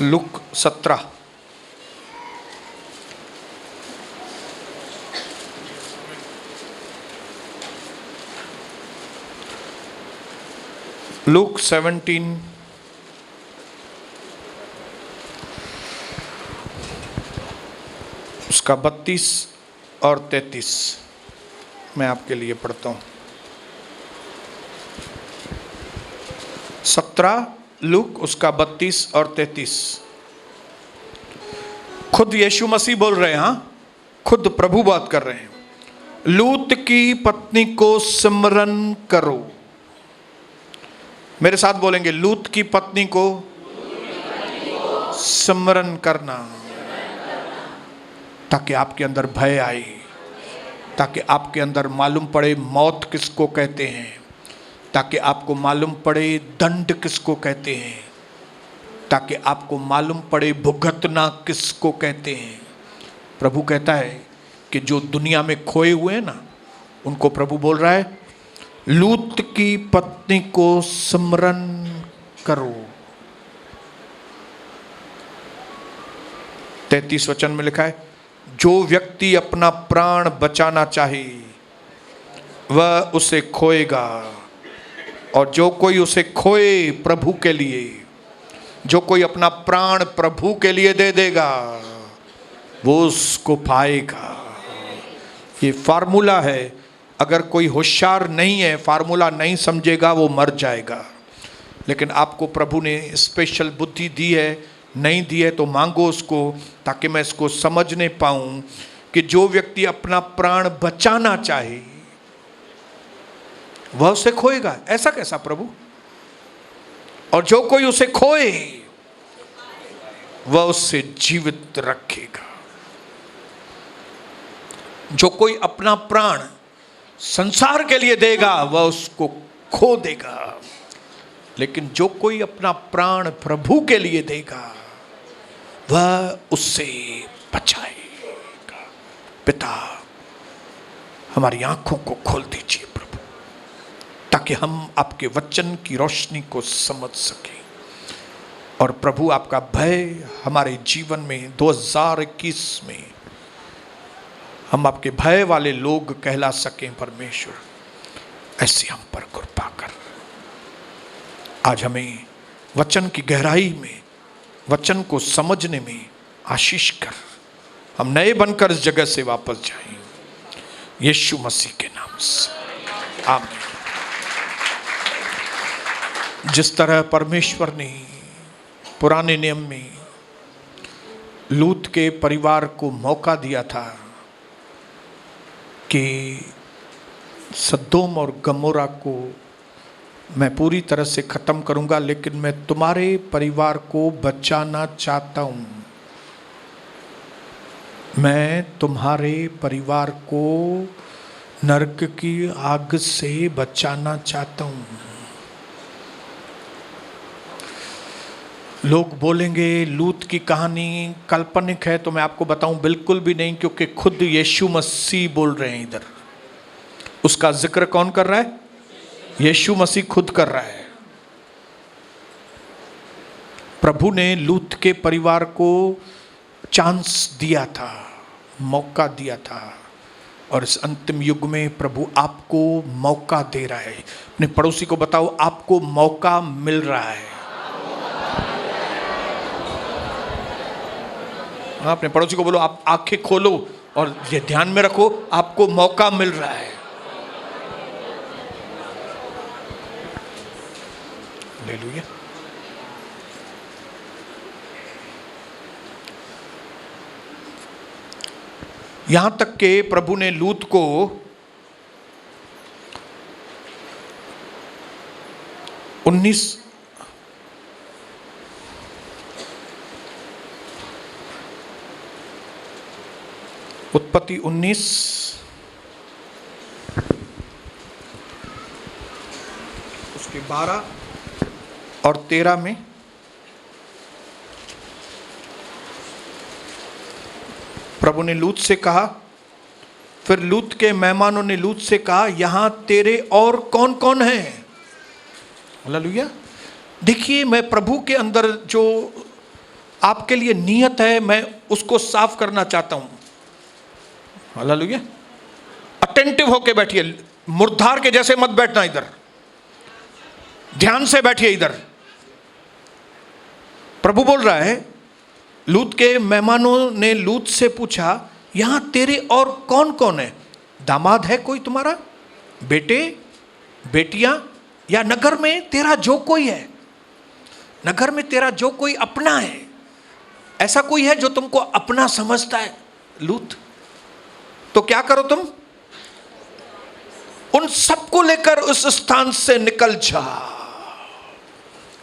Look 17 look 17 उसका 32 और 33 मैं आपके लिए पढ़ता हूँ। 17 लूक उसका 32 और 33। खुद यीशु मसीह बोल रहे हैं, हाँ, खुद प्रभु बात कर रहे हैं। लूत की पत्नी को स्मरण करो। मेरे साथ बोलेंगे, लूत की पत्नी को स्मरण करना, ताकि आपके अंदर भय आए, ताकि आपके अंदर मालूम पड़े मौत किसको कहते हैं, ताकि आपको मालूम पड़े दंड किसको कहते हैं, ताकि आपको मालूम पड़े भुगतना किसको कहते हैं। प्रभु कहता है कि जो दुनिया में खोए हुए हैं ना, उनको प्रभु बोल रहा है, लूत की पत्नी को स्मरण करो। 33 वचन में लिखा है, जो व्यक्ति अपना प्राण बचाना चाहे वह उसे खोएगा, और जो कोई उसे खोए प्रभु के लिए, जो कोई अपना प्राण प्रभु के लिए दे देगा वो उसको पाएगा। ये फार्मूला है। अगर कोई होशियार नहीं है, फार्मूला नहीं समझेगा, वो मर जाएगा। लेकिन आपको प्रभु ने स्पेशल बुद्धि दी है, नहीं दी है तो मांगो उसको, ताकि मैं इसको समझने पाऊं कि जो व्यक्ति अपना प्राण बचाना चाहे वह उसे खोएगा। ऐसा कैसा प्रभु? और जो कोई उसे खोए वह उससे जीवित रखेगा। जो कोई अपना प्राण संसार के लिए देगा वह उसको खो देगा, लेकिन जो कोई अपना प्राण प्रभु के लिए देगा वह उससे बचाएगा। पिता, हमारी आंखों को खोल दीजिए प्रभु, ताकि हम आपके वचन की रोशनी को समझ सकें, और प्रभु आपका भय हमारे जीवन में 2021 में हम आपके भय वाले लोग कहला सकें। परमेश्वर, ऐसे हम पर कृपा कर। आज हमें वचन की गहराई में, वचन को समझने में आशीष कर। हम नए बनकर इस जगह से वापस जाएं, यीशु मसीह के नाम से, आमीन। जिस तरह परमेश्वर ने पुराने नियम में लूत के परिवार को मौका दिया था कि सदोम और गमोरा को मैं पूरी तरह से ख़त्म करूंगा, लेकिन मैं तुम्हारे परिवार को बचाना चाहता हूं, मैं तुम्हारे परिवार को नरक की आग से बचाना चाहता हूं। लोग बोलेंगे लूत की कहानी काल्पनिक है, तो मैं आपको बताऊं बिल्कुल भी नहीं, क्योंकि खुद यीशु मसीह बोल रहे हैं। इधर उसका जिक्र कौन कर रहा है? यीशु मसीह खुद कर रहा है। प्रभु ने लूत के परिवार को चांस दिया था, मौका दिया था, और इस अंतिम युग में प्रभु आपको मौका दे रहा है। अपने पड़ोसी को बताओ, आपको मौका मिल रहा है। अपने पड़ोसी को बोलो, आप आंखें खोलो और ये ध्यान में रखो, आपको मौका मिल रहा है। हालेलुया। यहां तक के प्रभु ने लूत को उत्पत्ति 19 उसके 12 और 13 में प्रभु ने लूत से कहा, फिर लूत के मेहमानों ने लूत से कहा, यहां तेरे और कौन कौन हैं? हालेलुया। देखिए, मैं प्रभु के अंदर जो आपके लिए नियत है, मैं उसको साफ करना चाहता हूं। हालेलुया। अटेंटिव होके बैठिए, मुर्दार के जैसे मत बैठना, इधर ध्यान से बैठिए। इधर प्रभु बोल रहा है, लूत के मेहमानों ने लूत से पूछा, यहां तेरे और कौन कौन है? दामाद है कोई तुम्हारा, बेटे बेटियां, या नगर में तेरा जो कोई है, नगर में तेरा जो कोई अपना है, ऐसा कोई है जो तुमको अपना समझता है? लूत, तो क्या करो तुम, उन सबको लेकर उस स्थान से निकल जा।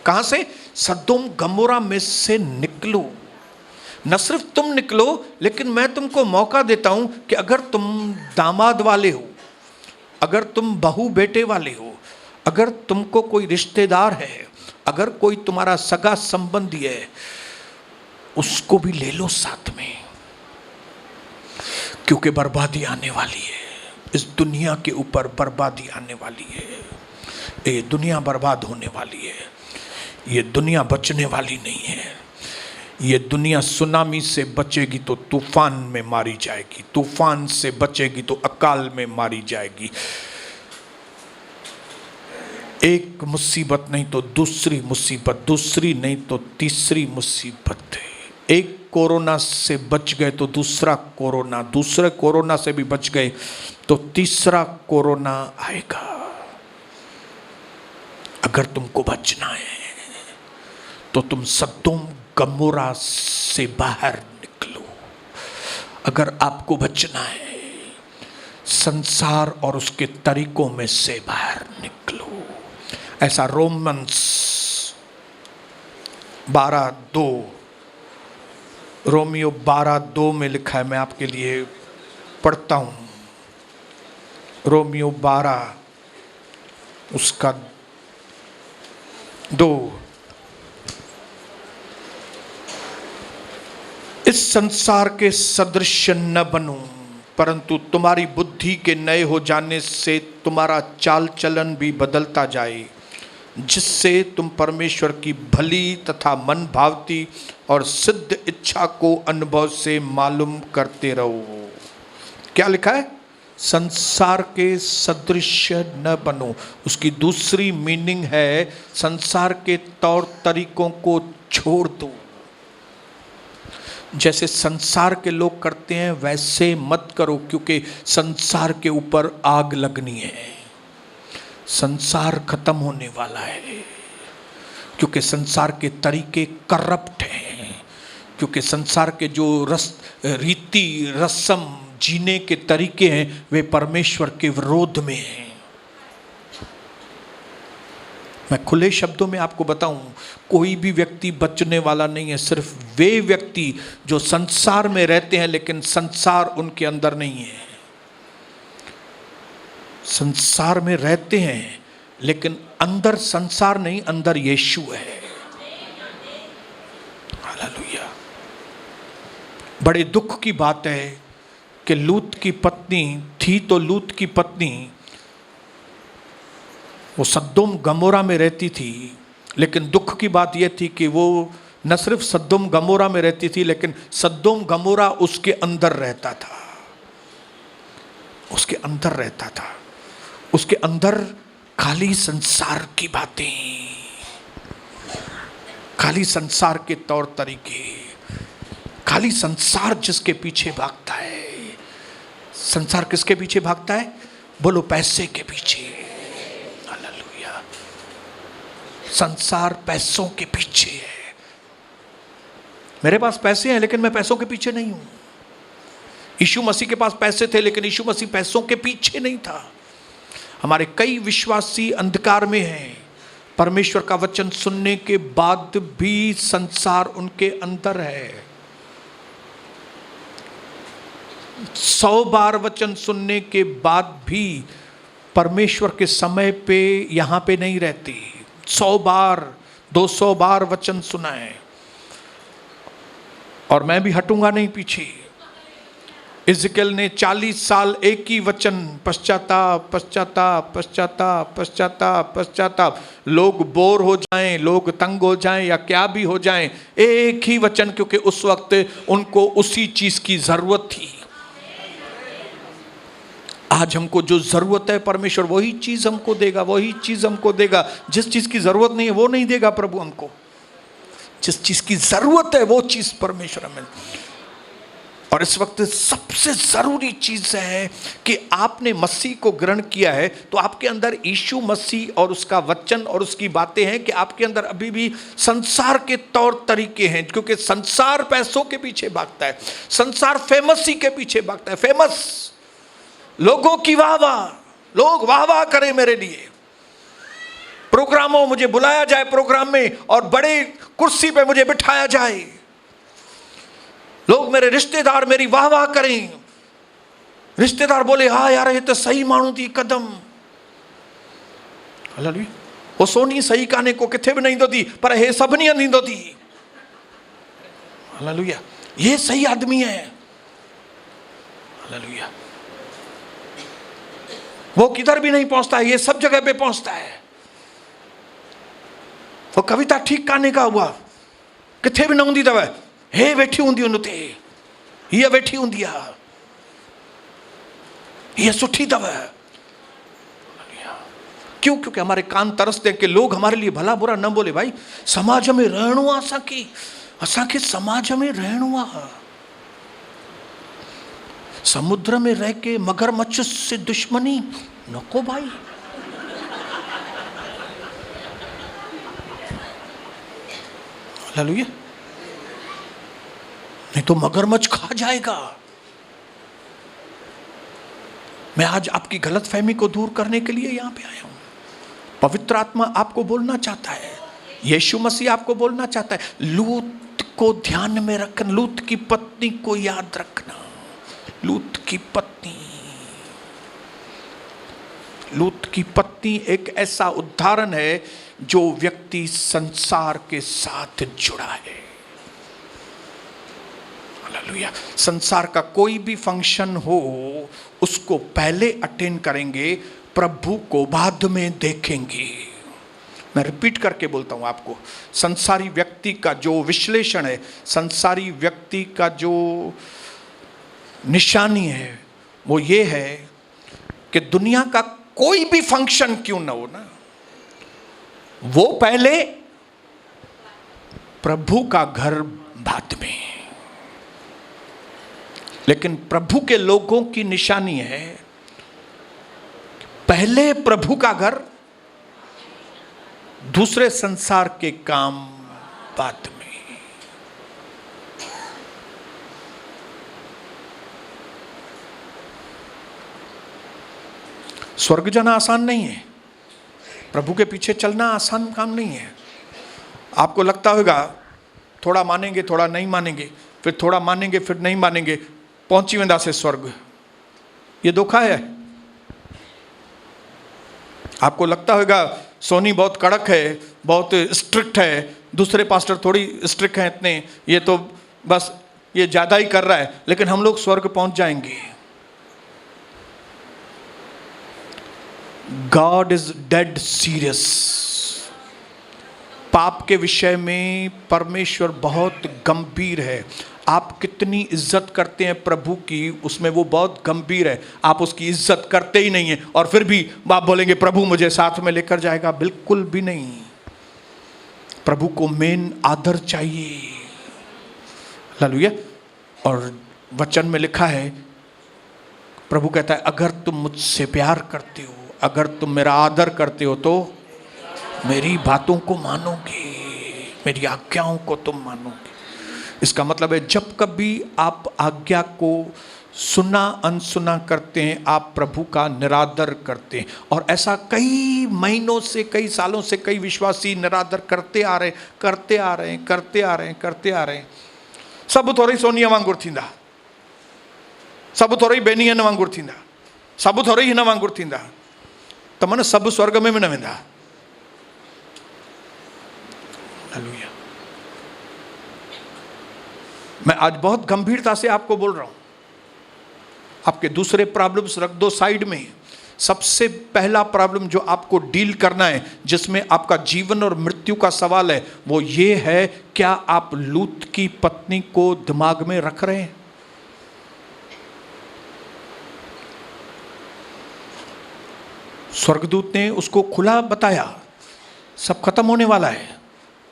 कहां से? सदोम गमोरा में से निकलो। न सिर्फ तुम निकलो, लेकिन मैं तुमको मौका देता हूं कि अगर तुम दामाद वाले हो, अगर तुम बहू बेटे वाले हो, अगर तुमको कोई रिश्तेदार है, अगर कोई तुम्हारा सगा संबंधी है, उसको भी ले लो साथ में, क्योंकि बर्बादी आने वाली है। इस दुनिया के ऊपर बर्बादी आने वाली है। ये दुनिया बर्बाद होने वाली है। ये दुनिया बचने वाली नहीं है। ये दुनिया सुनामी से बचेगी तो तूफान में मारी जाएगी, तूफान से बचेगी तो अकाल में मारी जाएगी। एक मुसीबत नहीं तो दूसरी मुसीबत, दूसरी नहीं तो तीसरी मुसीबत है। एक कोरोना से बच गए तो दूसरा कोरोना, दूसरे कोरोना से भी बच गए तो तीसरा कोरोना आएगा। अगर तुमको बचना है तो तुम सदोम गमोरा से बाहर निकलो। अगर आपको बचना है, संसार और उसके तरीकों में से बाहर निकलो। ऐसा रोमन्स 12:2, रोमियो 12:2 में लिखा है। मैं आपके लिए पढ़ता हूं। रोमियो 12 उसका 2। इस संसार के सदृश न बनो, परंतु तुम्हारी बुद्धि के नए हो जाने से तुम्हारा चाल चलन भी बदलता जाए, जिससे तुम परमेश्वर की भली तथा मन भावती और सिद्ध इच्छा को अनुभव से मालूम करते रहो। क्या लिखा है? संसार के सदृश न बनो। उसकी दूसरी मीनिंग है संसार के तौर तरीकों को छोड़ दो। जैसे संसार के लोग करते हैं वैसे मत करो, क्योंकि संसार के ऊपर आग लगनी है। संसार खत्म होने वाला है, क्योंकि संसार के तरीके करप्ट हैं, क्योंकि संसार के जो रीति रस्म जीने के तरीके हैं वे परमेश्वर के विरोध में हैं। मैं खुले शब्दों में आपको बताऊं, कोई भी व्यक्ति बचने वाला नहीं है। सिर्फ वे व्यक्ति जो संसार में रहते हैं लेकिन संसार उनके अंदर नहीं है। संसार में रहते हैं लेकिन अंदर संसार नहीं, अंदर यीशु है। हालेलुया। बड़े दुख की बात है कि लूत की पत्नी थी तो लूत की पत्नी वो सदोम गमोरा में रहती थी, लेकिन दुख की बात यह थी कि वो न सिर्फ सदोम गमोरा में रहती थी, लेकिन सदोम गमोरा उसके अंदर रहता था। उसके अंदर रहता था। उसके अंदर खाली संसार की बातें, खाली संसार के तौर तरीके, खाली संसार जिसके पीछे भागता है। संसार किसके पीछे भागता है? बोलो, पैसे के पीछे। हालेलुया। संसार पैसों के पीछे है। मेरे पास पैसे हैं लेकिन मैं पैसों के पीछे नहीं हूं। यीशु मसीह के पास पैसे थे लेकिन यीशु मसीह पैसों के पीछे नहीं था। हमारे कई विश्वासी अंधकार में हैं, परमेश्वर का वचन सुनने के बाद भी संसार उनके अंदर है। 100 बार वचन सुनने के बाद भी परमेश्वर के समय पे यहां पे नहीं रहती। 100 बार 200 बार वचन सुना है और मैं भी हटूंगा नहीं पीछे। इज़राइल ने 40 साल एक ही वचन, पश्चाताप पश्चाताप पश्चाताप पश्चाताप पश्चाताप। लोग बोर हो जाएं, लोग तंग हो जाएं या क्या भी हो जाएं, एक ही वचन, क्योंकि उस वक्त उनको उसी चीज की जरूरत थी। आज हमको जो जरूरत है परमेश्वर वही चीज हमको देगा, वही चीज हमको देगा। जिस चीज की जरूरत नहीं है वो नहीं देगा प्रभु हमको। जिस चीज की जरूरत है वो चीज परमेश्वर हमें। और इस वक्त सबसे जरूरी चीज है कि आपने मसीह को ग्रहण किया है तो आपके अंदर यीशु मसीह और उसका वचन और उसकी बातें हैं कि आपके अंदर अभी भी संसार के तौर तरीके हैं, क्योंकि संसार पैसों के पीछे भागता है, संसार फेमसी के पीछे भागता है। फेमस, लोगों की वाह वाह, लोग वाह वाह करें मेरे लिए, प्रोग्रामों मुझे बुलाया जाए प्रोग्राम में और बड़े कुर्सी पे मुझे बिठाया जाए, लोग मेरे रिश्तेदार मेरी वाह वाह करें, रिश्तेदार बोले हाँ यार ये तो सही मानू थी कदम। हालेलुया। वो सोनी सही काने को किथे भी नहीं दोती पर हे सब नहीं नहीं दोती। हालेलुया। ये सही आदमी है। हालेलुया। वो किधर भी नहीं पहुंचता है, ये सब जगह पे पहुंचता है। वो कविता ठीक काने का हुआ किथे भी न होंदी तव हे वेठी होंदी उनते, ये वेठी होंदी आ, ये सुठी तव। क्यों? क्योंकि हमारे कान तरसते हैं कि लोग हमारे लिए भला बुरा न बोले। भाई समाज में रहणो आ, असांखे समाज में रहणो आ। समुद्र में रह के मगरमच्छ से दुश्मनी नको भाई। हालेलुया। नहीं तो मगरमच्छ खा जाएगा। मैं आज आपकी गलतफहमी को दूर करने के लिए यहां पे आया हूं। पवित्र आत्मा आपको बोलना चाहता है, यीशु मसीह आपको बोलना चाहता है। लूत को ध्यान में रखना, लूत की पत्नी को याद रखना। लूत की पत्नी, लूत की पत्नी एक ऐसा उदाहरण है जो व्यक्ति संसार के साथ जुड़ा है। हालेलुया। संसार का कोई भी फंक्शन हो उसको पहले अटेंड करेंगे, प्रभु को बाद में देखेंगे। मैं रिपीट करके बोलता हूं आपको, संसारी व्यक्ति का जो विश्लेषण है, संसारी व्यक्ति का जो निशानी है वो ये है कि दुनिया का कोई भी फंक्शन क्यों ना हो ना, वो पहले, प्रभु का घर बाद में। लेकिन प्रभु के लोगों की निशानी है पहले प्रभु का घर, दूसरे संसार के काम बाद में। स्वर्ग जाना आसान नहीं है, प्रभु के पीछे चलना आसान काम नहीं है। आपको लगता होगा थोड़ा मानेंगे थोड़ा नहीं मानेंगे, फिर थोड़ा मानेंगे फिर नहीं मानेंगे, पहुंची वेंदा से स्वर्ग। ये धोखा है। आपको लगता होगा सोनी बहुत कड़क है, बहुत स्ट्रिक्ट है, दूसरे पास्टर थोड़ी स्ट्रिक्ट हैं इतने, ये तो बस ये ज़्यादा ही कर रहा है, लेकिन हम लोग स्वर्ग पहुंच जाएंगे। God is dead serious. पाप के विषय में परमेश्वर बहुत गंभीर है। आप कितनी इज्जत करते हैं प्रभु की, उसमें वो बहुत गंभीर है। आप उसकी इज्जत करते ही नहीं है और फिर भी आप बोलेंगे प्रभु मुझे साथ में लेकर जाएगा। बिल्कुल भी नहीं। प्रभु को मेन आदर चाहिए। हालेलुया। और वचन में लिखा है, प्रभु कहता है अगर तुम मुझसे प्यार करते हो, अगर तुम मेरा आदर करते हो तो मेरी बातों को मानोगे, मेरी आज्ञाओं को तुम मानोगे। इसका मतलब है जब कभी आप आज्ञा को सुना अनसुना करते हैं, आप प्रभु का निरादर करते हैं। और ऐसा कई महीनों से, कई सालों से कई विश्वासी निरादर करते आ रहे करते आ रहे करते आ रहे करते आ रहे। सब थोड़ी सोनिया वांगुर थींदा, सब थोड़ी बेनियन वांगुर थींदा, सब थोड़ी हिन वांगुर थींदा, त मन सब स्वर्ग में भी न वेंदा। हालेलुया। मैं आज बहुत गंभीरता से आपको बोल रहा हूं। आपके दूसरे प्रॉब्लम्स रख दो साइड में। सबसे पहला प्रॉब्लम जो आपको डील करना है, जिसमें आपका जीवन और मृत्यु का सवाल है, वो ये है, क्या आप लूत की पत्नी को दिमाग में रख रहे हैं? स्वर्गदूत ने उसको खुला बताया, सब खत्म होने वाला है।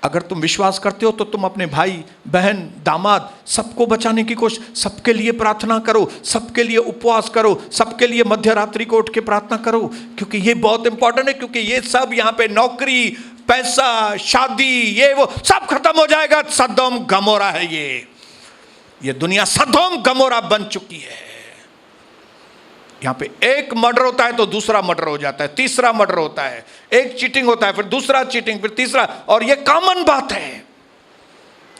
अगर तुम विश्वास करते हो तो तुम अपने भाई बहन दामाद सबको बचाने की कोशिश, सबके लिए प्रार्थना करो, सबके लिए उपवास करो, सबके लिए मध्य रात्रि को उठ के प्रार्थना करो, क्योंकि ये बहुत इंपॉर्टेंट है। क्योंकि ये सब यहाँ पे नौकरी, पैसा, शादी, ये वो सब खत्म हो जाएगा। सदोम गमोरा है ये दुनिया सदोम गमोरा बन चुकी है। यहां पे एक मर्डर होता है तो दूसरा मर्डर हो जाता है, तीसरा मर्डर होता है, एक चीटिंग होता है, फिर दूसरा चीटिंग, फिर तीसरा, और ये कॉमन बात है।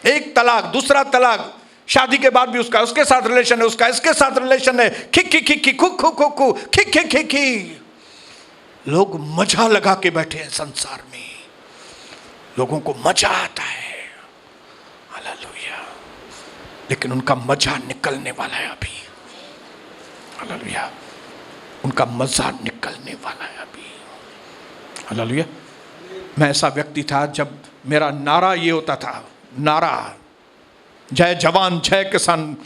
एक तलाक, दूसरा तलाक, शादी के बाद भी उसका उसके साथ रिलेशन है, उसका इसके साथ रिलेशन है, खिक्की खिक्की खुक खुक खुक खुक खिक्की खिक्की। लोग मजा लगा के बैठे हैं संसार में, लोगों को मजा आता है, हालेलुया, लेकिन उनका मजा निकलने वाला है अभी, हालेलुया, उनका मजा निकलने वाला है अभी, हालेलुया। मैं ऐसा व्यक्ति था जब मेरा नारा ये होता था, नारा जय जवान जय किसान,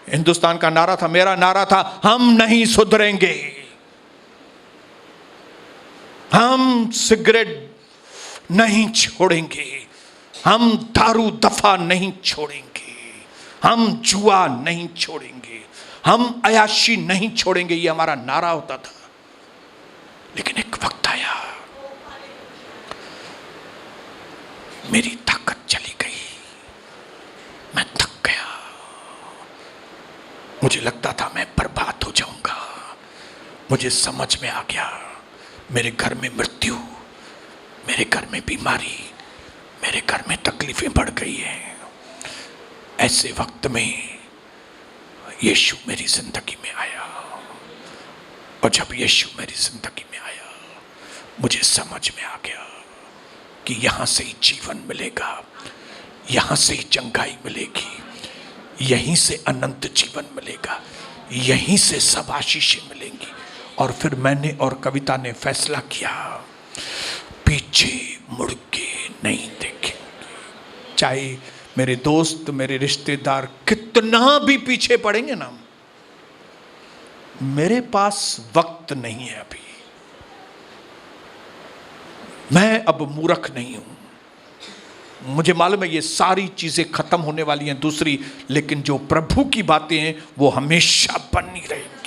हिंदुस्तान का नारा था, मेरा नारा था, हम नहीं सुधरेंगे, हम सिगरेट नहीं छोड़ेंगे, हम दारू दफा नहीं छोड़ेंगे, हम जुआ नहीं छोड़ेंगे, हम अयाशी नहीं छोड़ेंगे, ये हमारा नारा होता था। लेकिन एक वक्त आया, मेरी ताकत चली गई, मैं थक गया, मुझे लगता था मैं बर्बाद हो जाऊंगा। मुझे समझ में आ गया, मेरे घर में मृत्यु, मेरे घर में बीमारी, मेरे घर में तकलीफें बढ़ गई हैं। ऐसे वक्त में यीशु मेरी जिंदगी में आया, और जब यीशु मेरी जिंदगी में आया, मुझे समझ में आ गया कि यहां से ही जीवन मिलेगा, यहां से ही चंगाई मिलेगी, यहीं से अनंत जीवन मिलेगा, यहीं से सब आशीषें मिलेंगी। और फिर मैंने और कविता ने फैसला किया, पीछे मुड़ के नहीं देखेंगे। चाहे मेरे दोस्त, मेरे रिश्तेदार कितना भी पीछे पड़ेंगे ना, मेरे पास वक्त नहीं है अभी, मैं अब मूर्ख नहीं हूं। मुझे मालूम है ये सारी चीजें खत्म होने वाली हैं दूसरी, लेकिन जो प्रभु की बातें हैं वो हमेशा बनी रहेंगी।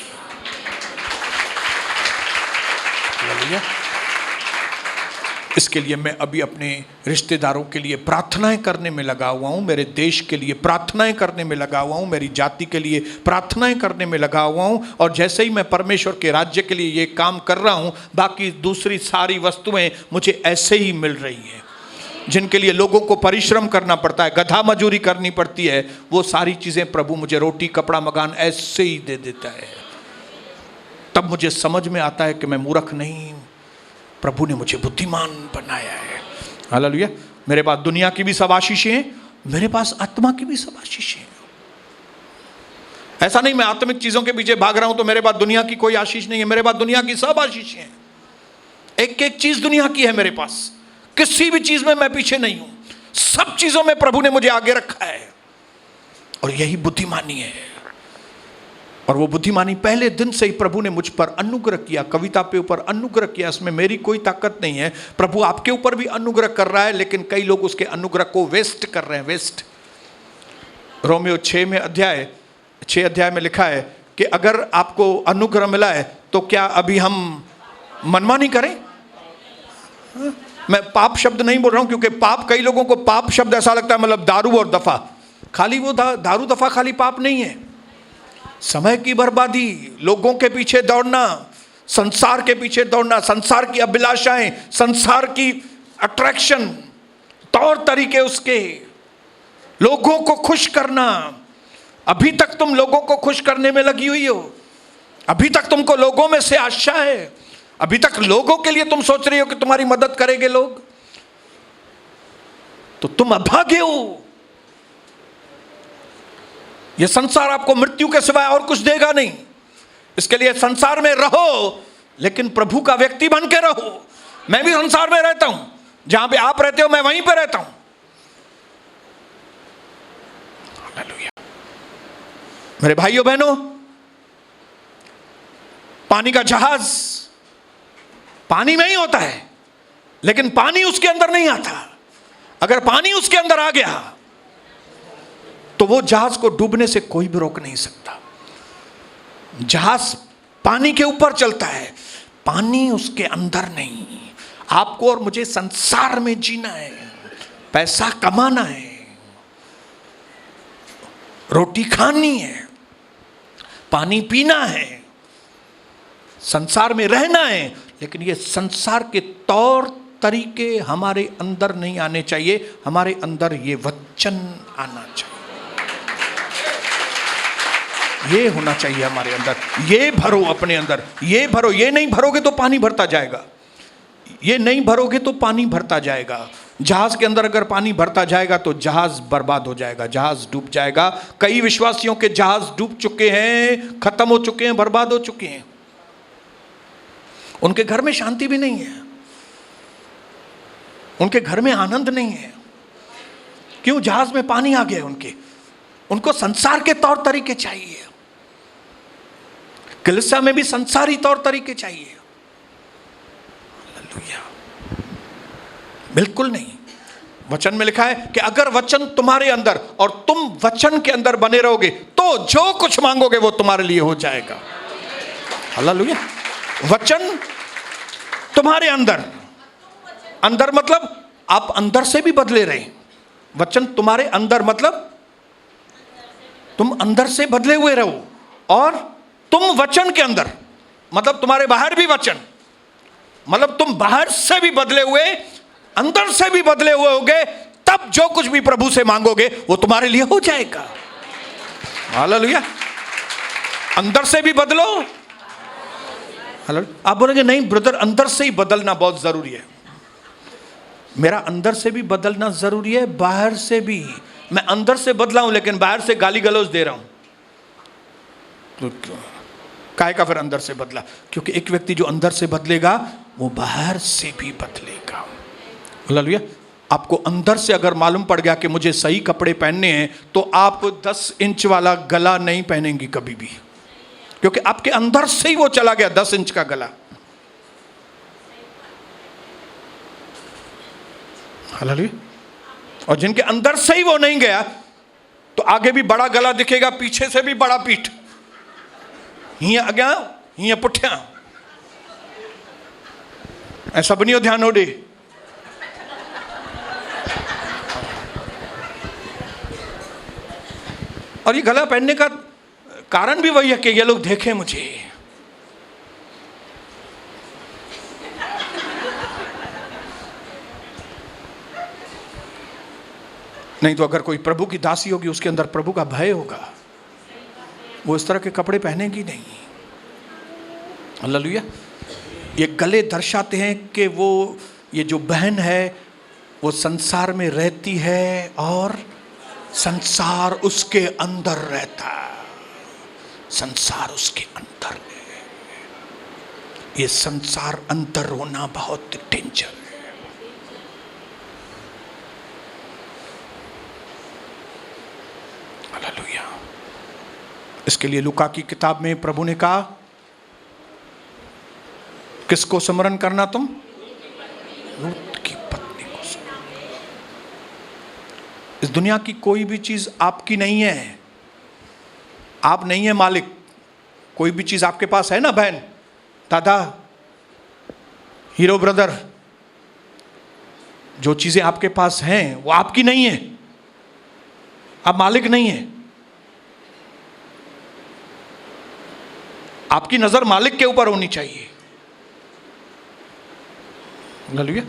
इसके लिए मैं अभी अपने रिश्तेदारों के लिए प्रार्थनाएं करने में लगा हुआ हूं, मेरे देश के लिए प्रार्थनाएं करने में लगा हुआ हूं, मेरी जाति के लिए प्रार्थनाएं करने में लगा हुआ हूं। और जैसे ही मैं परमेश्वर के राज्य के लिए ये काम कर रहा हूं, बाकी दूसरी सारी वस्तुएं मुझे ऐसे ही मिल रही हैं, जिनके लिए लोगों को परिश्रम करना पड़ता है, गधा मजूरी करनी पड़ती है, वो सारी चीजें प्रभु मुझे रोटी कपड़ा मकान ऐसे ही दे देता है। तब मुझे समझ में आता है कि मैं मूर्ख नहीं, प्रभु ने मुझे बुद्धिमान बनाया है। हालेलुया। मेरे पास दुनिया की भी सब आशीषें हैं, मेरे पास आत्मा की भी सब आशीषें हैं। ऐसा नहीं मैं आत्मिक चीजों के पीछे भाग रहा हूं तो मेरे पास दुनिया की कोई आशीष नहीं है, मेरे पास दुनिया की सब आशीषें हैं। एक एक चीज दुनिया की है मेरे पास, किसी भी चीज में मैं पीछे नहीं हूं, सब चीजों में प्रभु ने मुझे आगे रखा है, और यही बुद्धिमानी है। और वो बुद्धिमानी पहले दिन से ही प्रभु ने मुझ पर अनुग्रह किया, कविता पे ऊपर अनुग्रह किया, इसमें मेरी कोई ताकत नहीं है। प्रभु आपके ऊपर भी अनुग्रह कर रहा है, लेकिन कई लोग उसके अनुग्रह को वेस्ट कर रहे हैं, वेस्ट। रोमियो 6 अध्याय में लिखा है कि अगर आपको अनुग्रह मिला है तो क्या अभी हम मनमानी करें? मैं पाप शब्द नहीं बोल रहा हूं, क्योंकि पाप, कई लोगों को पाप शब्द ऐसा लगता है मतलब दारू और दफा, खाली वो दारू दफा खाली पाप नहीं है। समय की बर्बादी, लोगों के पीछे दौड़ना, संसार के पीछे दौड़ना, संसार की अभिलाषाएं, संसार की अट्रैक्शन, तौर तरीके उसके, लोगों को खुश करना। अभी तक तुम लोगों को खुश करने में लगी हुई हो, अभी तक तुमको लोगों में से आशा है, अभी तक लोगों के लिए तुम सोच रही हो कि तुम्हारी मदद करेंगे लोग, तो तुम अभागे हो। यह संसार आपको मृत्यु के सिवाय और कुछ देगा नहीं। इसके लिए संसार में रहो, लेकिन प्रभु का व्यक्ति बन के रहो। मैं भी संसार में रहता हूं, जहां पे आप रहते हो मैं वहीं पे रहता हूं। हालेलुया। मेरे भाइयों बहनों, पानी का जहाज पानी में ही होता है, लेकिन पानी उसके अंदर नहीं आता। अगर पानी उसके अंदर आ गया तो वो जहाज को डूबने से कोई भी रोक नहीं सकता। जहाज पानी के ऊपर चलता है, पानी उसके अंदर नहीं। आपको और मुझे संसार में जीना है, पैसा कमाना है, रोटी खानी है, पानी पीना है, संसार में रहना है, लेकिन ये संसार के तौर तरीके हमारे अंदर नहीं आने चाहिए। हमारे अंदर ये वचन आना चाहिए, ये होना चाहिए हमारे अंदर। ये भरो अपने अंदर, ये भरो। ये नहीं भरोगे तो पानी भरता जाएगा, ये नहीं भरोगे तो पानी भरता जाएगा। जहाज के अंदर अगर पानी भरता जाएगा तो जहाज बर्बाद हो जाएगा, जहाज डूब जाएगा। कई विश्वासियों के जहाज डूब चुके हैं, खत्म हो चुके हैं, बर्बाद हो चुके हैं। उनके घर में शांति भी नहीं है, उनके घर में आनंद नहीं है। क्यों? जहाज में पानी आ गया उनके। उनको संसार के तौर तरीके चाहिए, कलीसिया में भी संसारी तौर तरीके चाहिए। हालेलुया। बिल्कुल नहीं। वचन में लिखा है कि अगर वचन तुम्हारे अंदर और तुम वचन के अंदर बने रहोगे तो जो कुछ मांगोगे वो तुम्हारे लिए हो जाएगा। हालेलुया। वचन तुम्हारे अंदर, अंदर मतलब आप अंदर से भी बदले रहे। वचन तुम्हारे अंदर मतलब तुम अंदर से बदले हुए रहो, और तुम वचन के अंदर मतलब तुम्हारे बाहर भी वचन, मतलब तुम बाहर से भी बदले हुए, अंदर से भी बदले हुए होगे। तब जो कुछ भी प्रभु से मांगोगे वो तुम्हारे लिए हो जाएगा। हालेलुया। अंदर से भी बदलो। हालेलुया। आप बोलेंगे नहीं ब्रदर, अंदर से ही बदलना बहुत जरूरी है। मेरा अंदर से भी बदलना जरूरी है, बाहर से भी। मैं अंदर से बदला हूं लेकिन बाहर से गाली गलौज दे रहा हूं, तो काहे का फिर अंदर से बदला? क्योंकि एक व्यक्ति जो अंदर से बदलेगा वो बाहर से भी बदलेगा। हालेलुया। आपको अंदर से अगर मालूम पड़ गया कि मुझे सही कपड़े पहनने हैं, तो आप 10 इंच वाला गला नहीं पहनेंगी कभी भी, क्योंकि आपके अंदर से ही वो चला गया 10 इंच का गला। हालेलुया। और जिनके अंदर से ही वो नहीं गया तो आगे भी बड़ा गला दिखेगा, पीछे से भी बड़ा पीठ, हिया अग्या हिया पुठ्या। ऐसा बनियो ध्यान हो दे। और ये गला पहनने का कारण भी वही है कि ये लोग देखें मुझे। नहीं तो अगर कोई प्रभु की दासी होगी, उसके अंदर प्रभु का भय होगा, वो इस तरह के कपड़े पहनेगी नहीं। हालेलुया। ये गले दर्शाते हैं कि वो, ये जो बहन है वो संसार में रहती है और संसार उसके अंदर रहता है। संसार उसके अंदर है। ये संसार अंदर होना बहुत डेंजर है। हालेलुया। इसके लिए लूका की किताब में प्रभु ने कहा, किसको स्मरण करना तुम? लूत की पत्नी को स्मरण। इस दुनिया की कोई भी चीज आपकी नहीं है, आप नहीं है मालिक। कोई भी चीज आपके पास है ना, बहन, दादा, हीरो ब्रदर, जो चीजें आपके पास हैं वो आपकी नहीं है, आप मालिक नहीं है। आपकी नजर मालिक के ऊपर होनी चाहिए। हालेलुया।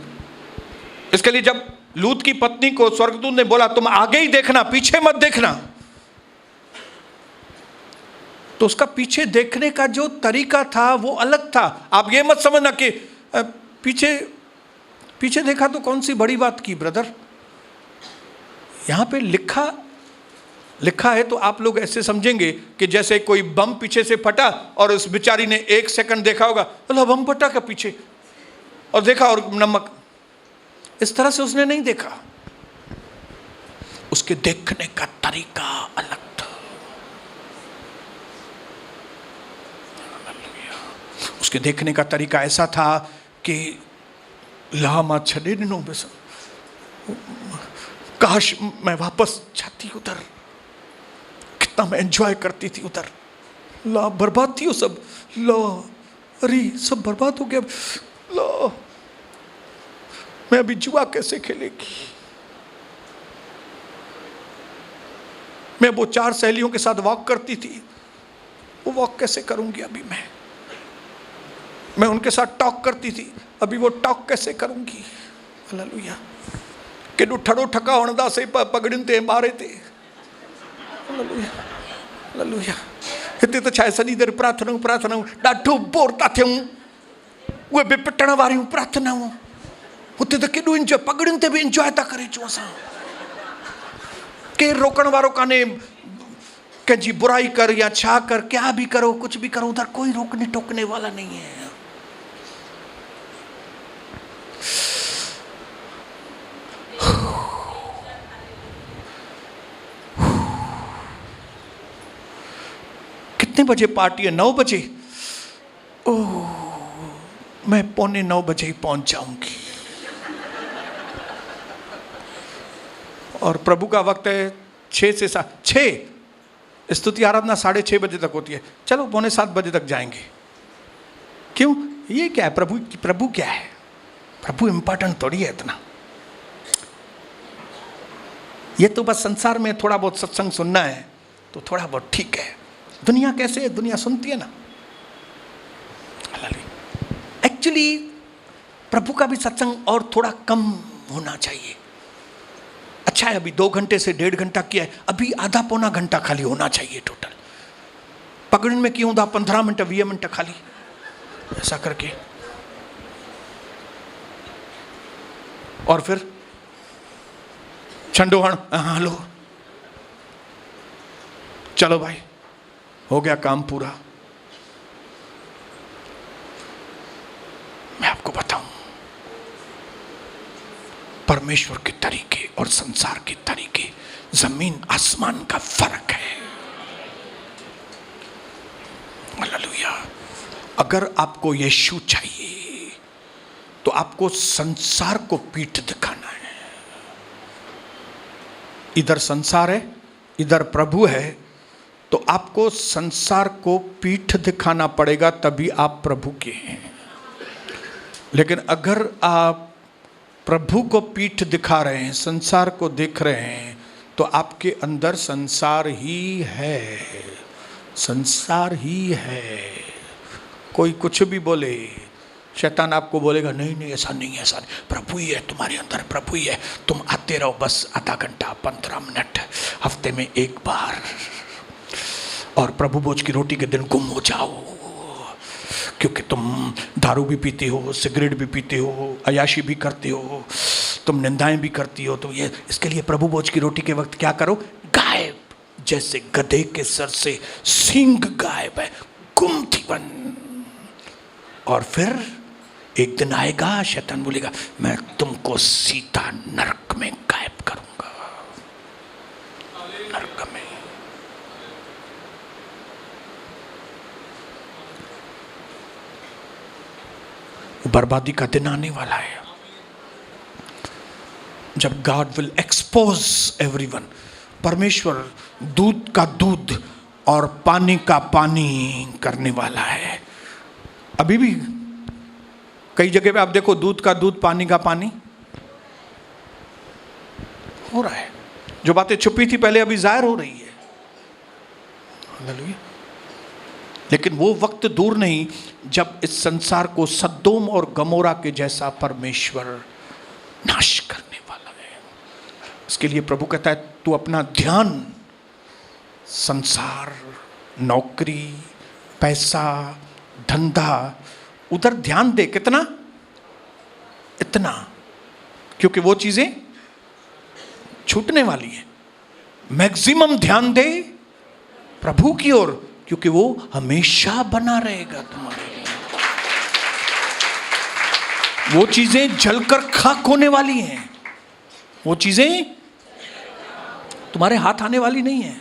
इसके लिए जब लूत की पत्नी को स्वर्गदूत ने बोला तुम आगे ही देखना, पीछे मत देखना, तो उसका पीछे देखने का जो तरीका था वो अलग था। आप ये मत समझना कि पीछे पीछे देखा तो कौन सी बड़ी बात की ब्रदर। यहां पे लिखा लिखा है तो आप लोग ऐसे समझेंगे कि जैसे कोई बम पीछे से फटा और उस बेचारी ने 1 सेकंड देखा होगा, अल्लाह बम फटा क्या पीछे, और देखा और नमक। इस तरह से उसने नहीं देखा, उसके देखने का तरीका अलग था। उसके देखने का तरीका ऐसा था कि लामा छड़े दिनों में काश मैं वापस जाती उधर, कितना मैं एंजॉय करती थी उधर। ला बर्बाद थी वो सब, ला अरे सब बर्बाद हो गया, ला मैं अभी जुआ कैसे खेलेगी, मैं वो 4 सहेलियों के साथ वॉक करती थी, वो वॉक कैसे करूंगी अभी मैं उनके साथ टॉक करती थी, अभी वो टॉक कैसे करूंगी। हालेलुया। केॾो ठड़ो ठका हणंदा से पगड़ियुनि ते ॿारे ते। Hallelujah hallelujah. हिते त छा आहे सॼी देरि प्रार्थनाऊं प्रार्थनाऊं, ॾाढो बोर था थियूं, उहे बि पिटण वारियूं प्रार्थनाऊं। हुते त केॾो इंजॉय, पगड़ियुनि ते बि इंजॉय था करे अचूं असां, केरु रोकण वारो कान्हे, कंहिंजी बुराई कर या छा कर, क्या भी करो कुछ भी करो, उधर कोई रोकने टोकने वाला नहीं है। कितने बजे पार्टी है? 9 बजे। ओह मैं 8:45 बजे ही पहुंच जाऊंगी, और प्रभु का वक्त है 6 से 6, स्तुति आराधना 6:30 बजे तक होती है, चलो 6:45 बजे तक जाएंगे। क्यों? ये क्या है? प्रभु क्या है? प्रभु इंपॉर्टेंट थोड़ी है इतना। ये तो बस संसार में थोड़ा बहुत सत्संग सुनना है तो थोड़ा बहुत ठीक है। दुनिया कैसे है? दुनिया सुनती है ना। एक्चुअली प्रभु का भी सत्संग और थोड़ा कम होना चाहिए। अच्छा है अभी 2 घंटे से 1.5 घंटा किया है, अभी आधा पौना घंटा खाली होना चाहिए टोटल। पगड़न में क्यों था 15 मिनट 20 मिनट खाली, ऐसा करके। और फिर छंडोहण, लो चलो भाई हो गया काम पूरा। मैं आपको बताऊं, परमेश्वर के तरीके और संसार के तरीके जमीन आसमान का फर्क है। हालेलुया। अगर आपको यीशु चाहिए तो आपको संसार को पीठ दिखाना है। इधर संसार है, इधर प्रभु है, तो आपको संसार को पीठ दिखाना पड़ेगा, तभी आप प्रभु के हैं। लेकिन अगर आप प्रभु को पीठ दिखा रहे हैं, संसार को देख रहे हैं, तो आपके अंदर संसार ही है, संसार ही है। कोई कुछ भी बोले, शैतान आपको बोलेगा नहीं नहीं ऐसा नहीं है, ऐसा नहीं, प्रभु ही है तुम्हारे अंदर, प्रभु ही है, तुम आते रहो बस आधा घंटा 15 मिनट हफ्ते में 1 बार, और प्रभु भोज की रोटी के दिन गुम हो जाओ, क्योंकि तुम दारू भी पीते हो, सिगरेट भी पीते हो, अयाशी भी करते हो, तुम निंदाएं भी करती हो। तो ये इसके लिए प्रभु भोज की रोटी के वक्त क्या करो, गायब, जैसे गधे के सर से सींग गायब है, गुम थी बन। और फिर एक दिन आएगा, शैतान बोलेगा मैं तुमको सीधा नरक में गायब करूंगा, नरक में। बर्बादी का दिन आने वाला है जब गॉड विल एक्सपोज एवरीवन। परमेश्वर दूध का दूध और पानी का पानी करने वाला है। अभी भी कई जगह पे आप देखो, दूध का दूध पानी का पानी हो रहा है। जो बातें छुपी थी पहले अभी जाहिर हो रही है। हालेलुया। लेकिन वो वक्त दूर नहीं जब इस संसार को सदोम और गमोरा के जैसा परमेश्वर नाश करने वाला है। इसके लिए प्रभु कहता है तू अपना ध्यान संसार, नौकरी, पैसा, धंधा, उधर ध्यान दे। कितना? इतना, क्योंकि वो चीजें छूटने वाली हैं। मैक्सिमम ध्यान दे प्रभु की ओर, क्योंकि वो हमेशा बना रहेगा तुम्हारे लिए। वो चीजें जलकर खाक होने वाली हैं, वो चीजें तुम्हारे हाथ आने वाली नहीं है।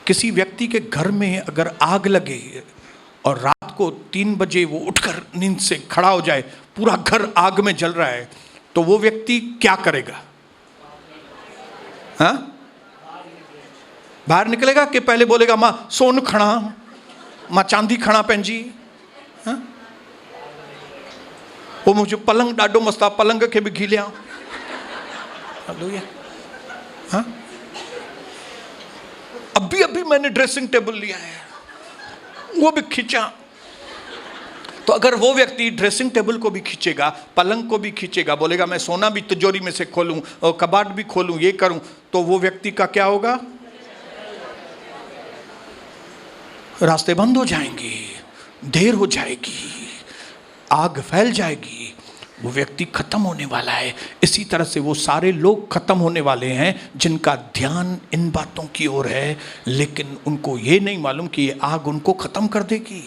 किसी व्यक्ति के घर में अगर आग लगे और रात को 3 बजे वो उठकर नींद से खड़ा हो जाए, पूरा घर आग में जल रहा है, तो वो व्यक्ति क्या करेगा? हाँ, बाहर निकलेगा कि पहले बोलेगा मां सोन खणा, मां चांदी खणा पंहिंजी? हाँ? वो मुझे पलंग ॾाढो मस्त आहे, पलंग खे बि घिलिया। हालेलुया। हाँ? अभी अभी मैंने ड्रेसिंग टेबल लिया है, वो भी खींचा। तो अगर वो व्यक्ति ड्रेसिंग टेबल को भी खींचेगा, पलंग को भी खींचेगा, बोलेगा मैं सोना भी तिजोरी में से खोलूं और कबाड़ भी खोलूं, ये करूं, तो वो व्यक्ति का क्या होगा? रास्ते बंद हो जाएंगे, देर हो जाएगी, आग फैल जाएगी, वो व्यक्ति खत्म होने वाला है। इसी तरह से वो सारे लोग खत्म होने वाले हैं जिनका ध्यान इन बातों की ओर है, लेकिन उनको ये नहीं मालूम कि ये आग उनको खत्म कर देगी।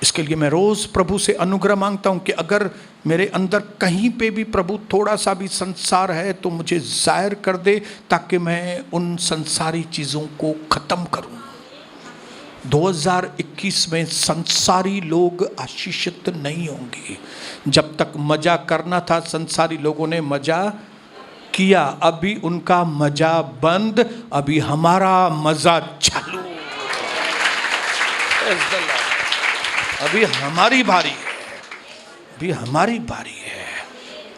इसके लिए मैं रोज प्रभु से अनुग्रह मांगता हूं कि अगर मेरे अंदर कहीं पे भी प्रभु थोड़ा सा भी संसार है तो मुझे जाहिर कर दे, ताकि मैं उन संसारी चीजों को खत्म करूं। 2021 में संसारी लोग आशीषित नहीं होंगे। जब तक मजा करना था संसारी लोगों ने मजा किया, अभी उनका मजा बंद, अभी हमारा मजा चालू। अभी हमारी बारी है, अभी हमारी बारी है।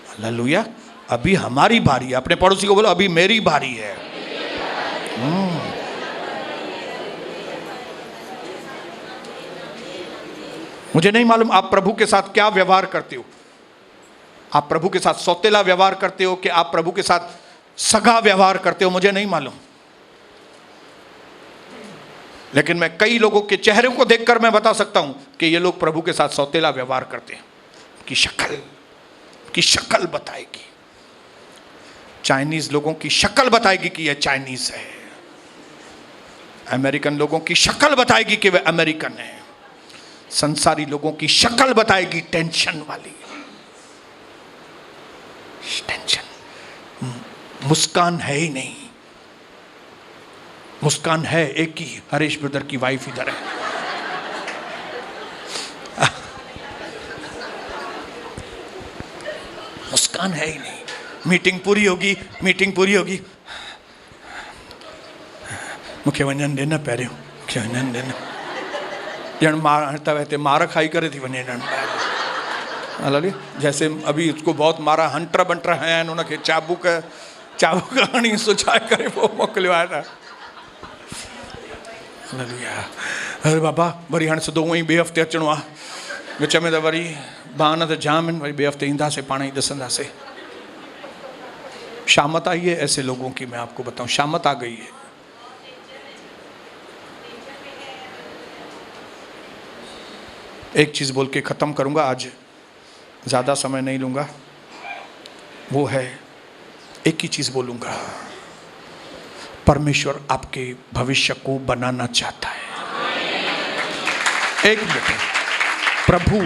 हालेलुया। अभी हमारी बारी है। अपने पड़ोसी को बोलो अभी मेरी बारी है। मुझे नहीं मालूम आप प्रभु के साथ क्या व्यवहार करते हो। आप प्रभु के साथ सौतेला व्यवहार करते हो कि आप प्रभु के साथ सगा व्यवहार करते हो, मुझे नहीं मालूम। लेकिन मैं कई लोगों के चेहरे को देखकर मैं बता सकता हूं कि ये लोग प्रभु के साथ सौतेला व्यवहार करते हैं। की शक्ल बताएगी। चाइनीज लोगों की शक्ल बताएगी कि यह चाइनीज है। अमेरिकन लोगों की शक्ल बताएगी कि वे अमेरिकन है। संसारी लोगों की शक्ल बताएगी टेंशन वाली। टेंशन, मुस्कान है ही नहीं। मुस्कान है एक ही, हरीश ब्रदर की वाइफ इधर है। मुस्कान है ही नहीं। मीटिंग पूरी होगी, मीटिंग पूरी होगी, मुखे वञण देना पहिरियों, मुखे वञण देना। ॼण मार खाई करे थी वञे ॼण। हालेलुया। जैसे अभी उसको बहुत मारा, हंटर बंटर हैं, उनखे चाबुक हणी सुझाए करे पोइ मोकिलियो आहे त। हालेलुया। अरे बाबा वरी हाणे सिधो उअं ई ॿिए हफ़्ते अचिणो आहे। विच में त वरी बहाना त जाम आहिनि, वरी ॿिए हफ़्ते ईंदासीं, पाण ई ॾिसंदासीं। शामत आई है ऐसे लोगों की, मैं आपको बताऊं, शामत आ गई है। एक चीज बोल के खत्म करूंगा, आज ज्यादा समय नहीं लूंगा। वो है, एक ही चीज बोलूंगा, परमेश्वर आपके भविष्य को बनाना चाहता है। एक मिनट। प्रभु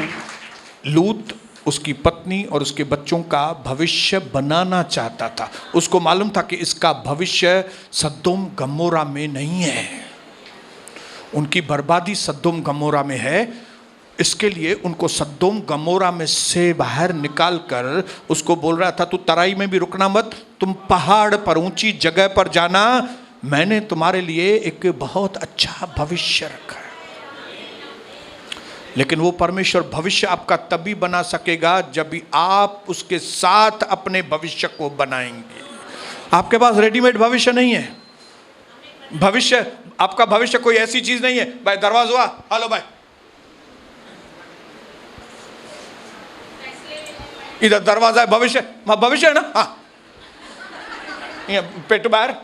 लूत, उसकी पत्नी और उसके बच्चों का भविष्य बनाना चाहता था। उसको मालूम था कि इसका भविष्य सदोम गमोरा में नहीं है। उनकी बर्बादी सदोम गमोरा में है। इसके लिए उनको सदोम गमोरा में से बाहर निकाल कर उसको बोल रहा था, तू तराई में भी रुकना मत, तुम पहाड़ पर ऊंची जगह पर जाना, मैंने तुम्हारे लिए एक बहुत अच्छा भविष्य रखा है। लेकिन वो परमेश्वर भविष्य आपका तभी बना सकेगा जब भी आप उसके साथ अपने भविष्य को बनाएंगे। आपके पास रेडीमेड भविष्य नहीं है। भविष्य, आपका भविष्य कोई ऐसी चीज नहीं है, भाई दरवाजा, हेलो भाई इधर दरवाजा है, भविष्य भविष्य है ना, हाँ पेट बाहर।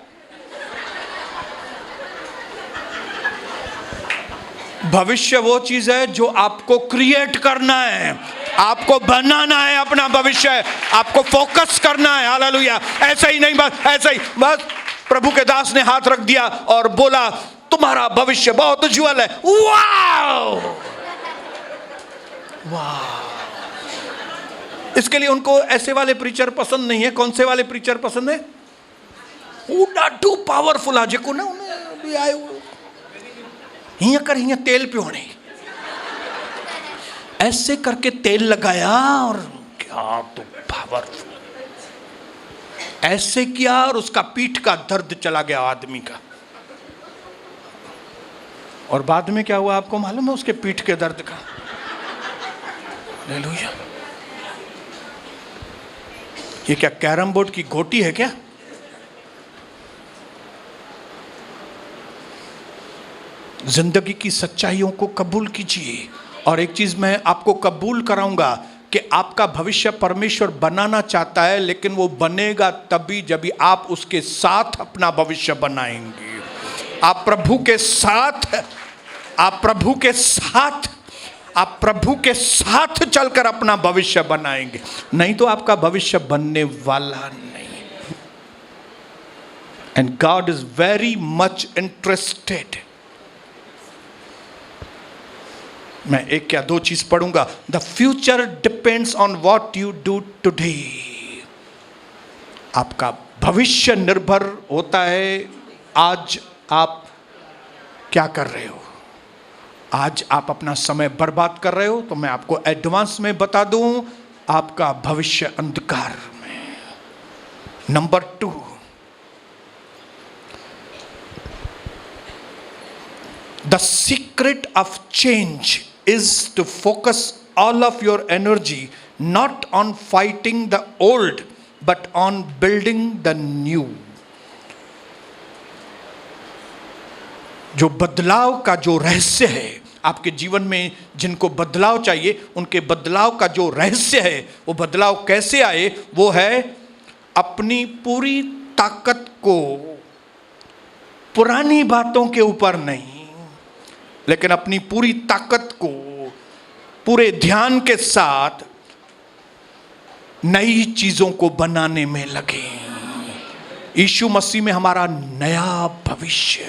भविष्य वो चीज है जो आपको क्रिएट करना है। आपको बनाना है अपना भविष्य, आपको फोकस करना है। हालेलुया। ऐसा ही नहीं, बस ऐसा ही, बस प्रभु के दास ने हाथ रख दिया और बोला तुम्हारा भविष्य बहुत उज्जवल है। वाह वाह। इसके लिए उनको ऐसे वाले प्रीचर पसंद नहीं है। कौन से वाले प्रीचर पसंद है? टू पावरफुल आज को ना उन्हें भी आए हिया कर हिया तेल पियोने, ऐसे करके तेल लगाया और क्या तो पावरफुल, ऐसे किया और उसका पीठ का दर्द चला गया आदमी का। और बाद में क्या हुआ आपको मालूम है? उसके पीठ के दर्द का। हालेलुया। ये क्या कैरम बोर्ड की गोटी है क्या? जिंदगी की सच्चाइयों को कबूल कीजिए। और एक चीज मैं आपको कबूल कराऊंगा कि आपका भविष्य परमेश्वर बनाना चाहता है, लेकिन वो बनेगा तभी जब आप उसके साथ अपना भविष्य बनाएंगे। आप प्रभु के साथ, आप प्रभु के साथ, आप प्रभु के साथ चलकर अपना भविष्य बनाएंगे, नहीं तो आपका भविष्य बनने वाला नहीं। And God is very much interested. मैं एक क्या दो चीज पढ़ूंगा। The future depends on what you do today. आपका भविष्य निर्भर होता है आज आप क्या कर रहे हो। आज आप अपना समय बर्बाद कर रहे हो तो मैं आपको एडवांस में बता दूं, आपका भविष्य अंधकार में। Number 2, the secret of change is to focus all of your energy not on fighting the old but on building the new। जो बदलाव का जो रहस्य है आपके जीवन में, जिनको बदलाव चाहिए उनके बदलाव का जो रहस्य है, वो बदलाव कैसे आए? वो है अपनी पूरी ताकत को पुरानी बातों के ऊपर नहीं, लेकिन अपनी पूरी ताकत को पूरे ध्यान के साथ नई चीजों को बनाने में लगे। यीशु मसीह में हमारा नया भविष्य,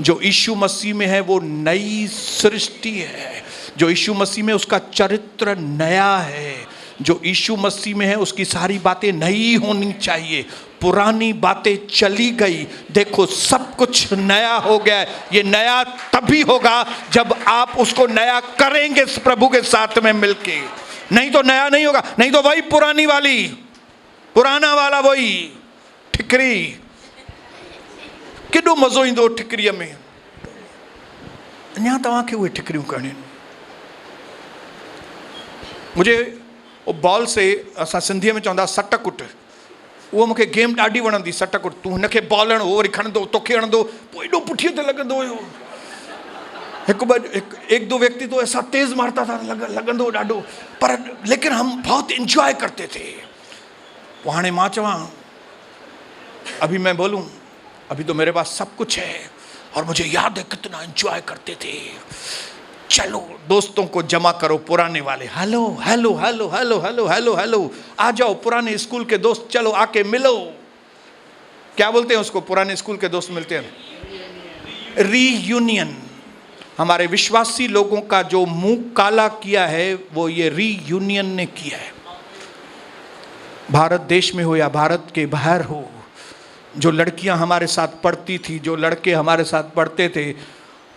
जो यीशु मसीह में है वो नई सृष्टि है। जो यीशु मसीह में उसका चरित्र नया है, जो यीशु मसीह में है उसकी सारी बातें नई होनी चाहिए। पुरानी बातें चली गई, देखो सब कुछ नया हो गया। ये नया तभी होगा जब आप उसको नया करेंगे प्रभु के साथ में मिलके, नहीं तो नया नहीं होगा। नहीं तो वही पुरानी वाली, पुराना वाला वही ठिकरी। केॾो मज़ो ईंदो ठिकरीअ में। अञा तव्हांखे उहे ठिकरियूं करणियूं। मुझे वो बॉल से, असां सिंधीअ में चवंदा सट कुट, उहो मूंखे गेम ॾाढी वणंदी। सट कुट, तूं हिनखे बॉल हण, उहो वरी खणंदो, तोखे हणंदो, पोइ एॾो पुठीअ ते लॻंदो हुयो। एक दो व्यक्ति तो ऐसा तेज मारता था, लगंदो ॾाढो, पर लेकिन हम बहुत इंजॉय करते थे। हाणे मां चवां, अभी मैं बोलूं, अभी तो मेरे पास सब कुछ है और मुझे याद है कितना एंजॉय करते थे। चलो दोस्तों को जमा करो पुराने वाले, hello hello hello hello hello hello hello, आ जाओ पुराने स्कूल के दोस्त, चलो आके मिलो। क्या बोलते हैं उसको? पुराने स्कूल के दोस्त मिलते हैं, रीयूनियन। हमारे विश्वासी लोगों का जो मुंह काला किया है वो ये रीयूनियन ने किया है। भारत देश में हो या भारत के बाहर हो, जो लड़कियां हमारे साथ पढ़ती थी, जो लड़के हमारे साथ पढ़ते थे,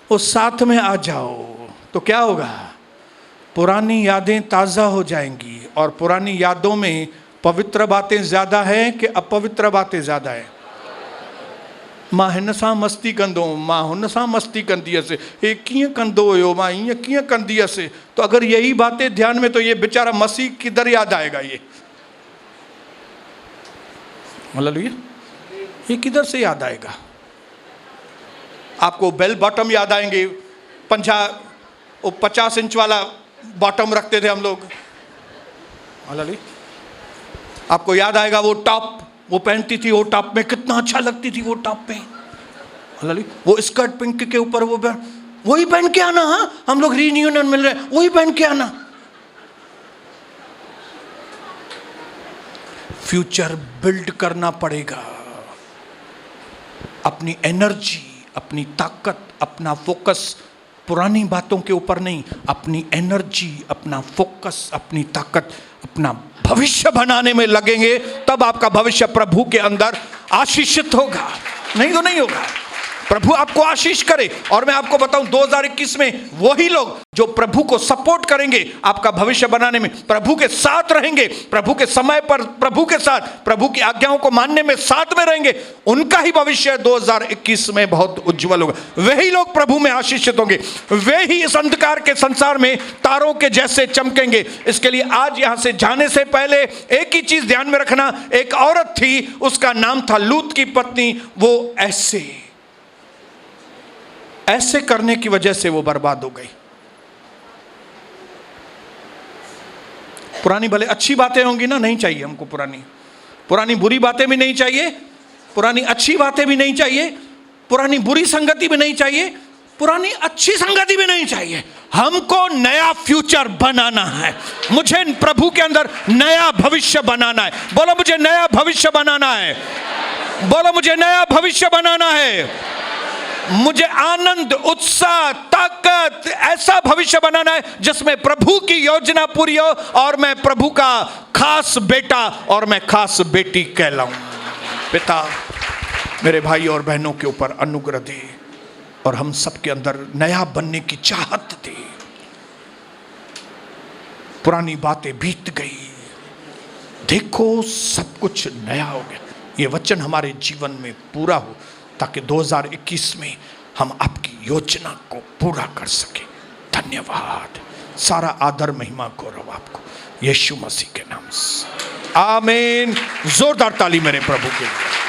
वो साथ में आ जाओ तो क्या होगा? पुरानी यादें ताज़ा हो जाएंगी। और पुरानी यादों में पवित्र बातें ज़्यादा हैं कि अपवित्र बातें ज़्यादा हैं? मां हिन सां मस्ती कंदो हुउमि, मां हुन सां मस्ती कंदी हुअसि, हे कीअं कंदो हुयो, मां ईअं कीअं कंदी हुअसि। तो अगर यही बातें ध्यान में, तो ये बेचारा मसीह किधर याद आएगा? ये किधर से याद आएगा? आपको बेल बॉटम याद आएंगे, 50 इंच वाला बॉटम रखते थे हम लोग। आपको याद आएगा वो टॉप वो पहनती थी, वो टॉप में कितना अच्छा लगती थी वो टॉप में। वो स्कर्ट पिंक के ऊपर वही पहन के आना। हाँ, हम लोग रीयूनियन मिल रहे हैं, वही पहन के आना। फ्यूचर बिल्ड करना पड़ेगा। अपनी एनर्जी, अपनी ताकत, अपना फोकस पुरानी बातों के ऊपर नहीं, अपनी एनर्जी, अपना फोकस, अपनी ताकत अपना भविष्य बनाने में लगेंगे, तब आपका भविष्य प्रभु के अंदर आशीषित होगा, नहीं तो नहीं होगा। प्रभु आपको आशीष करे। और मैं आपको बताऊं 2021 में वही लोग जो प्रभु को सपोर्ट करेंगे, आपका भविष्य बनाने में प्रभु के साथ रहेंगे, प्रभु के समय पर प्रभु के साथ, प्रभु की आज्ञाओं को मानने में साथ में रहेंगे, उनका ही भविष्य 2021 में बहुत उज्जवल होगा। वही लोग प्रभु में आशीषित होंगे, वे ही इस अंधकार के संसार में तारों के जैसे चमकेंगे। इसके लिए आज यहां से जाने से पहले एक ही चीज ध्यान में रखना। एक औरत थी, उसका नाम था लूत की पत्नी। वो ऐसे करने की वजह से वो बर्बाद हो गई। पुरानी भले अच्छी बातें होंगी ना, नहीं चाहिए हमको पुरानी बुरी बातें भी नहीं चाहिए, पुरानी अच्छी बातें भी नहीं चाहिए, पुरानी बुरी संगति भी नहीं चाहिए, पुरानी अच्छी संगति भी नहीं चाहिए। हमको नया फ्यूचर बनाना है। मुझे प्रभु के अंदर नया भविष्य बनाना है। बोलो मुझे नया भविष्य बनाना है। बोलो मुझे नया भविष्य बनाना है। मुझे आनंद, उत्साह, ताकत, ऐसा भविष्य बनाना है जिसमें प्रभु की योजना पूरी हो और मैं प्रभु का खास बेटा और मैं खास बेटी कहलाऊं। पिता मेरे भाई और बहनों के ऊपर अनुग्रह दे और हम सबके अंदर नया बनने की चाहत दे। पुरानी बातें बीत गई, देखो सब कुछ नया हो गया। ये वचन हमारे जीवन में पूरा हो ताकि 2021 में हम आपकी योजना को पूरा कर सके। धन्यवाद। सारा आदर, महिमा, गौरव आपको यीशु मसीह के नाम से। आमीन। जोरदार ताली मेरे प्रभु के लिए।